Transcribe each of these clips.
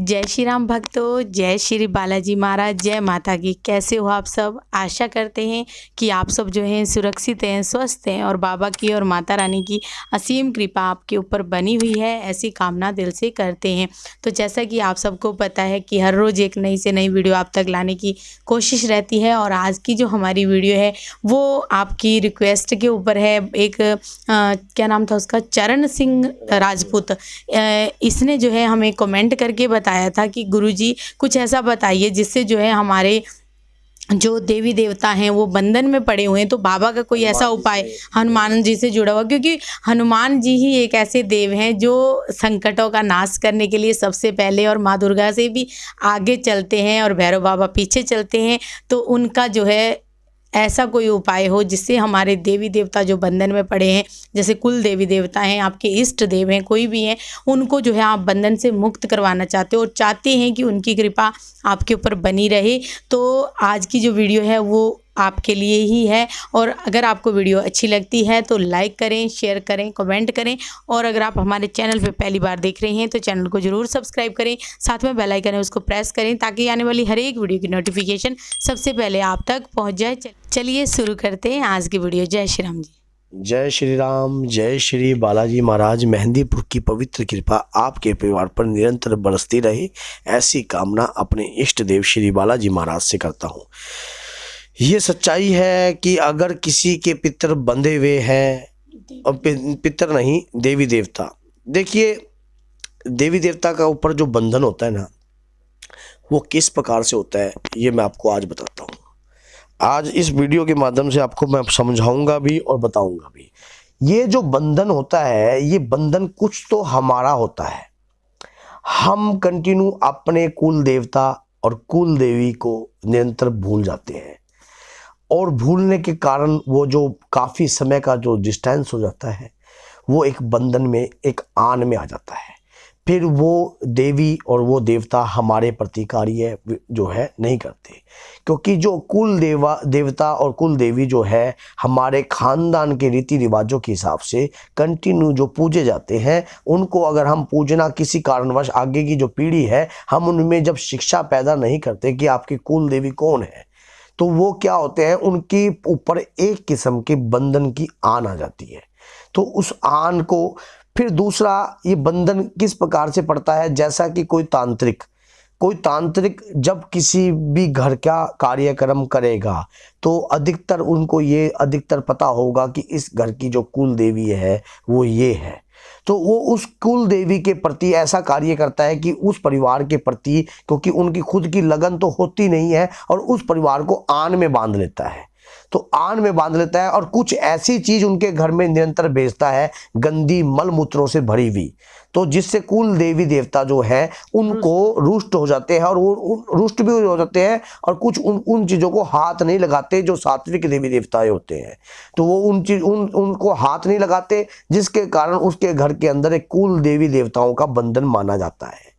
जय श्री राम भक्तों, जय श्री बालाजी महाराज, जय माता की। कैसे हो आप सब? आशा करते हैं कि आप सब जो हैं सुरक्षित हैं, स्वस्थ हैं और बाबा की और माता रानी की असीम कृपा आपके ऊपर बनी हुई है, ऐसी कामना दिल से करते हैं। तो जैसा कि आप सबको पता है कि हर रोज़ एक नई से नई वीडियो आप तक लाने की कोशिश रहती है और आज की जो हमारी वीडियो है वो आपकी रिक्वेस्ट के ऊपर है। एक क्या नाम था उसका, चरण सिंह राजपूत, इसने जो है हमें कमेंट करके बताया था कि गुरुजी कुछ ऐसा बताइए जिससे जो है हमारे जो देवी देवता हैं वो बंधन में पड़े हुए हैं, तो बाबा का कोई ऐसा उपाय हनुमान जी से जुड़ा हुआ, क्योंकि हनुमान जी ही एक ऐसे देव हैं जो संकटों का नाश करने के लिए सबसे पहले और माँ दुर्गा से भी आगे चलते हैं और भैरव बाबा पीछे चलते हैं। तो उनका जो है ऐसा कोई उपाय हो जिससे हमारे देवी देवता जो बंधन में पड़े हैं, जैसे कुल देवी देवता हैं, आपके इष्ट देव हैं, कोई भी हैं, उनको जो है आप बंधन से मुक्त करवाना चाहते हो और चाहते हैं कि उनकी कृपा आपके ऊपर बनी रहे, तो आज की जो वीडियो है वो आपके लिए ही है। और अगर आपको वीडियो अच्छी लगती है तो लाइक करें, शेयर करें, कमेंट करें और अगर आप हमारे चैनल पे पहली बार देख रहे हैं तो चैनल को ज़रूर सब्सक्राइब करें, साथ में बेल आइकन है उसको प्रेस करें ताकि आने वाली हर एक वीडियो की नोटिफिकेशन सबसे पहले आप तक पहुंच जाए। चलिए शुरू करते हैं आज की वीडियो। जय श्री राम जी। जय श्री राम, जय श्री बालाजी महाराज। मेहंदीपुर की पवित्र कृपा आपके परिवार पर निरंतर बरसती रहे, ऐसी कामना अपने इष्ट देव श्री बालाजी महाराज से करता हूँ। ये सच्चाई है कि अगर किसी के पितर बंधे हुए हैं, और पितर नहीं देवी देवता, देखिए देवी देवता का ऊपर जो बंधन होता है ना, वो किस प्रकार से होता है ये मैं आपको आज बताता हूँ। आज इस वीडियो के माध्यम से आपको मैं समझाऊंगा भी और बताऊंगा भी। ये जो बंधन होता है, ये बंधन कुछ तो हमारा होता है। हम कंटिन्यू अपने कुल देवता और कुल देवी को निरंतर भूल जाते हैं और भूलने के कारण वो जो काफ़ी समय का जो डिस्टेंस हो जाता है वो एक बंधन में, एक आन में आ जाता है। फिर वो देवी और वो देवता हमारे प्रति कार्य जो है नहीं करते, क्योंकि जो कुल देवता और कुल देवी जो है हमारे खानदान के रीति रिवाजों के हिसाब से कंटिन्यू जो पूजे जाते हैं, उनको अगर हम पूजना किसी कारणवश आगे की जो पीढ़ी है, हम उनमें जब शिक्षा पैदा नहीं करते कि आपकी कुल देवी कौन है, तो वो क्या होते हैं, उनके ऊपर एक किस्म के बंधन की आन आ जाती है। तो उस आन को फिर दूसरा, ये बंधन किस प्रकार से पड़ता है, जैसा कि कोई तांत्रिक जब किसी भी घर का कार्यक्रम करेगा तो अधिकतर उनको ये अधिकतर पता होगा कि इस घर की जो कुल देवी है वो ये है, तो वो उस कुल देवी के प्रति ऐसा कार्य करता है कि उस परिवार के प्रति, क्योंकि उनकी खुद की लगन तो होती नहीं है, और उस परिवार को आन में बांध लेता है। तो आन में बांध लेता है और कुछ ऐसी चीज उनके घर में निरंतर भेजता है, गंदी मल मूत्रों से भरी हुई, तो जिससे कुल देवी देवता जो है उनको रुष्ट हो जाते हैं और वो रुष्ट भी हो जाते हैं, और कुछ उन चीज़ों को हाथ नहीं लगाते जो सात्विक देवी देवताएं होते हैं, तो वो उनको हाथ नहीं लगाते, जिसके कारण उसके घर के अंदर एक कुल देवी देवताओं का बंधन माना जाता है।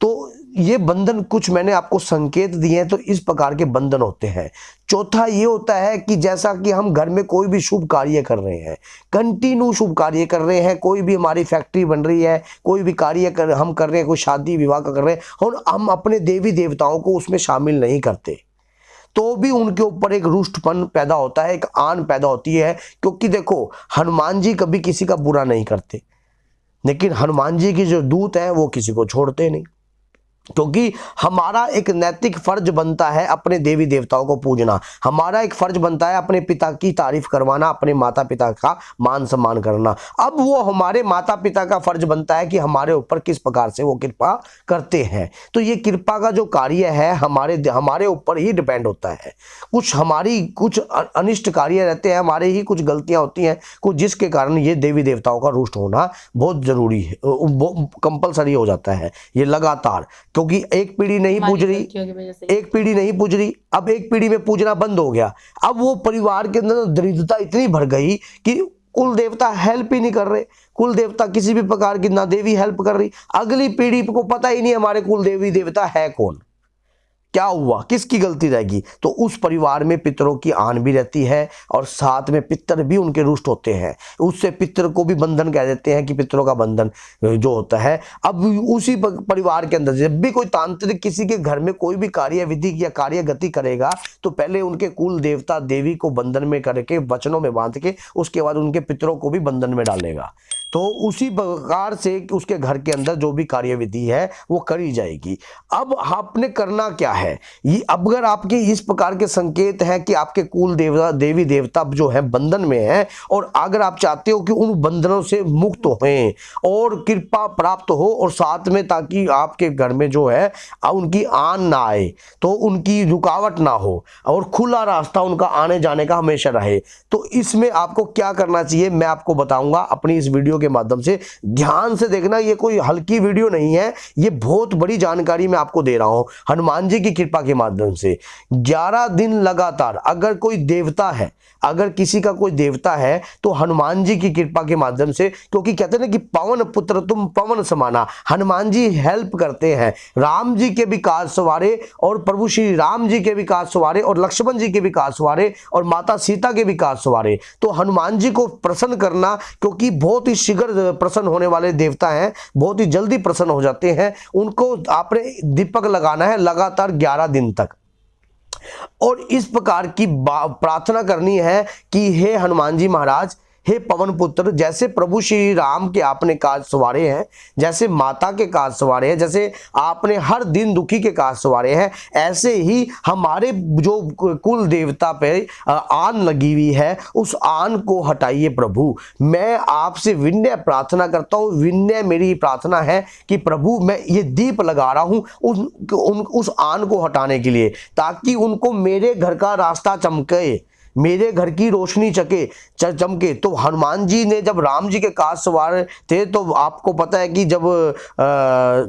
तो ये बंधन कुछ मैंने आपको संकेत दिए हैं, तो इस प्रकार के बंधन होते हैं। चौथा ये होता है कि जैसा कि हम घर में कोई भी शुभ कार्य कर रहे हैं, कंटिन्यू शुभ कार्य कर रहे हैं, कोई भी हमारी फैक्ट्री बन रही है, कोई भी कार्य हम कर रहे हैं, कोई शादी विवाह का कर रहे हैं, और हम अपने देवी देवताओं को उसमें शामिल नहीं करते, तो भी उनके ऊपर एक रुष्टपन पैदा होता है, एक आन पैदा होती है। क्योंकि देखो, हनुमान जी कभी किसी का बुरा नहीं करते, लेकिन हनुमान जी की जो दूत है वो किसी को छोड़ते नहीं, क्योंकि हमारा एक नैतिक फर्ज बनता है अपने देवी देवताओं को पूजना, हमारा एक फर्ज बनता है अपने पिता की तारीफ करवाना, अपने माता पिता का मान सम्मान करना। अब वो हमारे माता पिता का फर्ज बनता है कि हमारे ऊपर किस प्रकार से वो कृपा करते हैं। तो ये कृपा का जो कार्य है हमारे ऊपर ही डिपेंड होता है। कुछ अनिष्ट कार्य रहते हैं, हमारे ही कुछ गलतियां होती हैं कुछ, जिसके कारण ये देवी देवताओं का रुष्ट होना बहुत जरूरी है, कंपलसरी हो जाता है ये लगातार, क्योंकि एक पीढ़ी नहीं पूज रही, अब एक पीढ़ी में पूजना बंद हो गया, अब वो परिवार के अंदर दरिद्रता इतनी भर गई कि कुल देवता हेल्प ही नहीं कर रहे, कुल देवता किसी भी प्रकार की ना देवी हेल्प कर रही, अगली पीढ़ी को पता ही नहीं हमारे कुल देवी देवता है कौन, क्या हुआ, किसकी गलती रहेगी? तो उस परिवार में पितरों की आन भी रहती है और साथ में पितर भी उनके रुष्ट होते हैं। उससे पितर को भी बंधन कह देते हैं कि पितरों का बंधन जो होता है। अब उसी परिवार के अंदर जब भी कोई तांत्रिक किसी के घर में कोई भी कार्य विधि या कार्य गति करेगा तो पहले उनके कुल देवता देवी को बंधन में करके वचनों में बांध के उसके बाद उनके पितरों को भी बंधन में डालेगा। तो उसी प्रकार से उसके घर के अंदर जो भी कार्य विधि है वो करी जाएगी। अब आपने करना क्या है, ये अगर आपके इस प्रकार के संकेत हैं कि आपके कुल देवता देवी देवता जो है बंधन में है और अगर आप चाहते हो कि उन बंधनों से मुक्त हों और कृपा प्राप्त हो और साथ में ताकि आपके घर में जो है उनकी आन ना आए, तो उनकी रुकावट ना हो और खुला रास्ता उनका आने जाने का हमेशा रहे, तो इसमें आपको क्या करना चाहिए मैं आपको बताऊंगा अपनी इस वीडियो के माध्यम से। ध्यान से देखना, ये कोई हल्की वीडियो नहीं है, ये बहुत बड़ी जानकारी मैं आपको दे रहा हूं हनुमान जी की कृपा के माध्यम से। 11 दिन लगातार अगर कोई देवता है, अगर किसी का कोई देवता है तो हनुमान जी की कृपा के माध्यम से, क्योंकि कहते हैं ना कि पवन पुत्र तुम पवन समाना, हनुमान जी हेल्प करते हैं, राम जी के भी काज सवारे और प्रभु श्री राम जी के भी काज सवारे और लक्ष्मण जी के भी काज सवारे और माता सीता के भी काज सवारे। तो हनुमान जी को प्रसन्न करना, क्योंकि बहुत ही शीघ्र प्रसन्न होने वाले देवता हैं, बहुत ही जल्दी प्रसन्न हो जाते हैं, उनको आपने दीपक लगाना है लगातार 11 दिन तक और इस प्रकार की प्रार्थना करनी है कि हे हनुमान जी महाराज, हे पवन पुत्र, जैसे प्रभु श्री राम के आपने काज सवारे हैं, जैसे माता के काज सवारे हैं, जैसे आपने हर दिन दुखी के काज सवारे हैं, ऐसे ही हमारे जो कुल देवता पे आन लगी हुई है उस आन को हटाइए प्रभु। मैं आपसे विनय प्रार्थना करता हूँ, विनय मेरी प्रार्थना है कि प्रभु मैं ये दीप लगा रहा हूँ उस आन को हटाने के लिए, ताकि उनको मेरे घर का रास्ता चमके, मेरे घर की रोशनी चमके। तो हनुमान जी ने जब राम जी के काज सवार थे तो आपको पता है कि जब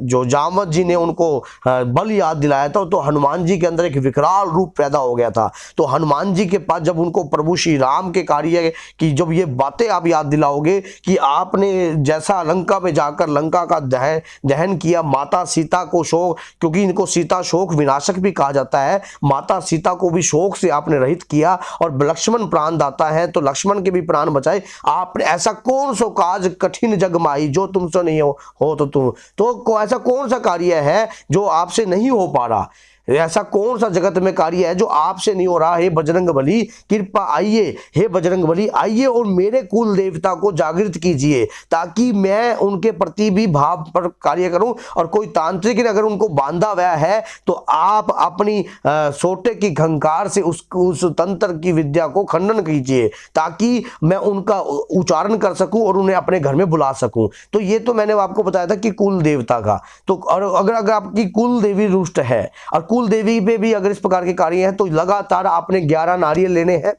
जो जामवत जी ने उनको बल याद दिलाया था तो हनुमान जी के अंदर एक विकराल रूप पैदा हो गया था। तो हनुमान जी के पास जब उनको प्रभु श्री राम के कार्य की जब ये बातें आप याद दिलाओगे कि आपने जैसा लंका में जाकर लंका का दहन किया, माता सीता को शोक, क्योंकि इनको सीता शोक विनाशक भी कहा जाता है, माता सीता को भी शोक से आपने रहित किया और लक्ष्मण प्राण दाता है तो लक्ष्मण के भी प्राण बचाए। आपने ऐसा कौन सा काज कठिन जग माई जो तुमसे नहीं हो तो तुम तो ऐसा कौन सा कार्य है जो आपसे नहीं हो पा रहा, ऐसा कौन सा जगत में कार्य है जो आपसे नहीं हो रहा। हे बजरंग बली कृपा आइए, हे बजरंग बली आइए और मेरे कुल देवता को जागृत कीजिए ताकि मैं उनके प्रति भी भाव पर कार्य करूं। और कोई तांत्रिक ने अगर उनको बांधा हुआ है तो आप अपनी सोटे की खंकार से उस तंत्र की विद्या को खंडन कीजिए ताकि मैं उनका उच्चारण कर सकूं और उन्हें अपने घर में बुला सकूं। तो ये तो मैंने आपको बताया था कि कुल देवता का। तो और अगर आपकी कुल देवी रुष्ट है और कुल देवी पे भी अगर इस प्रकार के कार्य हैं तो लगातार आपने 11 नारियल लेने हैं,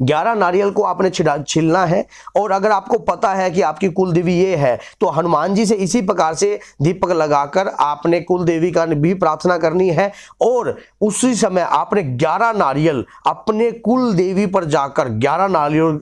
11 नारियल को आपने छिलना है। और अगर आपको पता है कि आपकी कुल देवी ये है तो हनुमान जी से इसी प्रकार से दीपक लगाकर आपने कुल देवी का भी प्रार्थना करनी है और उसी समय आपने 11 नारियल अपने कुल देवी पर जाकर 11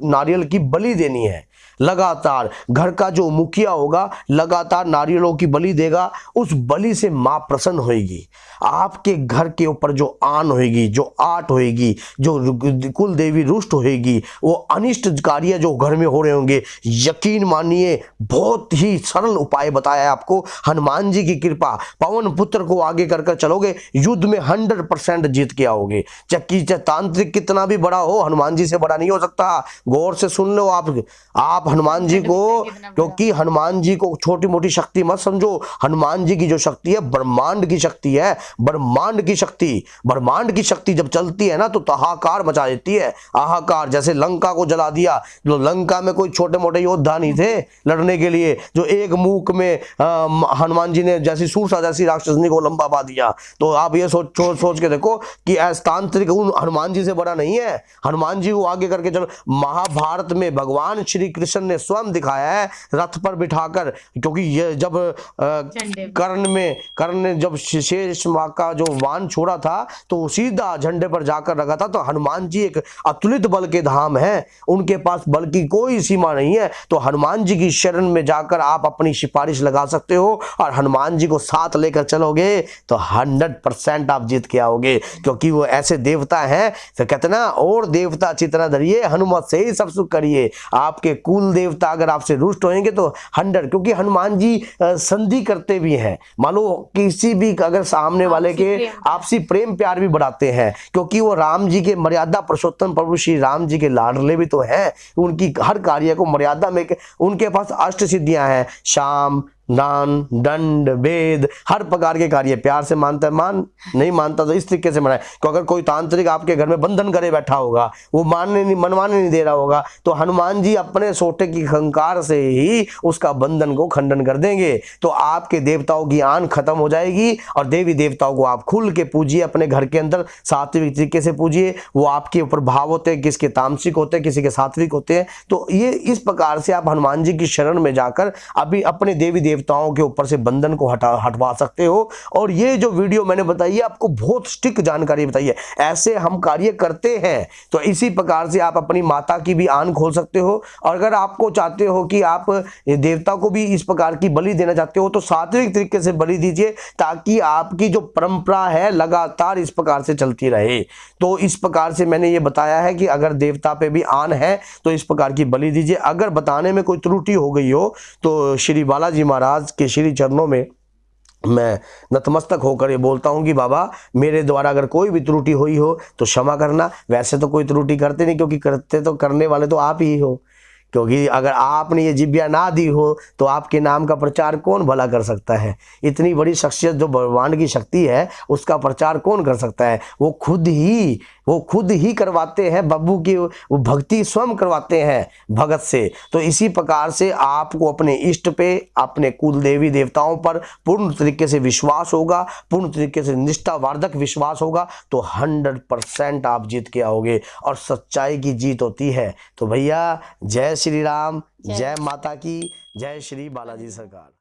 नारियल की बलि देनी है। लगातार घर का जो मुखिया होगा लगातार नारियलों की बलि देगा, उस बलि से मां प्रसन्न होगी। आपके घर के ऊपर जो आन होगी, जो आट होगी, जो कुल देवी रुष्ट होगी, वो अनिष्ट कार्य जो घर में हो रहे होंगे, यकीन मानिए बहुत ही सरल उपाय बताया है आपको। हनुमान जी की कृपा, पवन पुत्र को आगे कर चलोगे, युद्ध में 100% जीत के आओगे। चाहे तांत्रिक कितना भी बड़ा हो, हनुमान जी से बड़ा नहीं हो सकता। गौर से सुन लो आप हनुमान जी को, क्योंकि हनुमान जी को छोटी मोटी शक्ति मत समझो। हनुमान जी की जो शक्ति है ब्रह्मांड की शक्ति है, ब्रह्मांड की शक्ति। ब्रह्मांड की शक्ति जब चलती है ना तो हाहाकार मचा देती है, हाहाकार। जैसे लंका को जला दिया, तो लंका में कोई छोटे मोटे योद्धा नहीं थे लड़ने के लिए, जो एक मूक में हनुमान जी ने जैसी सूरसा जैसी राक्षसनी को लंबा पा दिया। तो आप ये सोच के देखो कि तांत्रिक हनुमान जी से बड़ा नहीं है। हनुमान जी को आगे करके चलो। महाभारत में भगवान श्री कृष्ण कृष्ण ने स्वयं दिखाया है रथ पर बिठाकर, क्योंकि ये जब कर्ण ने जब शेष माँ का जो वाण छोड़ा था तो सीधा झंडे पर जाकर रखा था। तो हनुमान जी एक अतुलित बल के धाम है, उनके पास बल की कोई सीमा नहीं है। तो हनुमान जी की शरण में जाकर आप अपनी सिफारिश लगा सकते हो और हनुमान जी को साथ लेकर चलोगे तो 100% आप जीत के आओगे, क्योंकि वो ऐसे देवता हैं। तो कहते ना, और देवता चितना धरिए हनुमत से ही सब सुख करिए। आपके कुल देवता अगर आपसे रुष्ट होंगे तो 100, क्योंकि हनुमान जी संधि करते भी हैं। मान लो किसी भी अगर सामने वाले के आपसी प्रेम प्यार भी बढ़ाते हैं, क्योंकि वो राम जी के मर्यादा पुरुषोत्तम प्रभु श्री राम जी के लाडले भी तो हैं। उनकी हर कार्य को मर्यादा में, उनके पास अष्ट सिद्धियां हैं, शाम दान दंड वेद, हर प्रकार के कार्य प्यार से मानता है। नहीं मानता तो इस तरीके से मनाए। तो अगर कोई तांत्रिक आपके घर में बंधन करे बैठा होगा, वो मनवाने नहीं दे रहा होगा, तो हनुमान जी अपने सोटे की खंकार से ही उसका बंधन को खंडन कर देंगे। तो आपके देवताओं की आन खत्म हो जाएगी और देवी देवताओं को आप खुल के पूजिए, अपने घर के अंदर सात्विक तरीके से पूजिए। वो आपके ऊपर भाव होते हैं, किसके तामसिक होते हैं, किसी के सात्विक होते हैं। तो ये इस प्रकार से आप हनुमान जी की शरण में जाकर अभी अपने देवी देवताओं के ऊपर से बंधन को हटवा सकते हो। और ये जो वीडियो मैंने बताई है आपको बहुत स्टिक जानकारी बताई है, ऐसे हम कार्य करते हैं। तो इसी प्रकार से आप अपनी माता की भी आन खोल सकते हो। और अगर आपको चाहते हो कि आप देवता को भी इस प्रकार की बलि देना चाहते हो तो सात्विक तरीके से बलि दीजिए, ताकि आपकी जो परंपरा है लगातार इस प्रकार से चलती रहे। तो इस प्रकार से मैंने ये बताया है कि अगर देवता पे भी आन है तो इस प्रकार की बलि दीजिए। अगर बताने में कोई त्रुटि हो गई हो तो श्री बालाजी महाराज के श्री चरणों में मैं नतमस्तक होकर ये बोलता हूँ कि बाबा मेरे द्वारा अगर कोई भी त्रुटि हुई हो तो क्षमा करना। वैसे तो कोई त्रुटि करते नहीं, क्योंकि करते तो करने वाले तो आप ही हो। क्योंकि अगर आपने ये जिब्या ना दी हो तो आपके नाम का प्रचार कौन भला कर सकता है। इतनी बड़ी शख्सियत जो भगवान की शक्ति है उसका प्रचार कौन कर सकता है। वो खुद ही करवाते हैं। बब्बू की वो भक्ति स्वयं करवाते हैं भगत से। तो इसी प्रकार से आपको अपने इष्ट पे, अपने कुल देवी देवताओं पर पूर्ण तरीके से विश्वास होगा, पूर्ण तरीके से निष्ठावर्धक विश्वास होगा, तो 100% आप जीत के आओगे और सच्चाई की जीत होती है। तो भैया जय श्री राम, जय माता की, जय श्री बालाजी सरकार।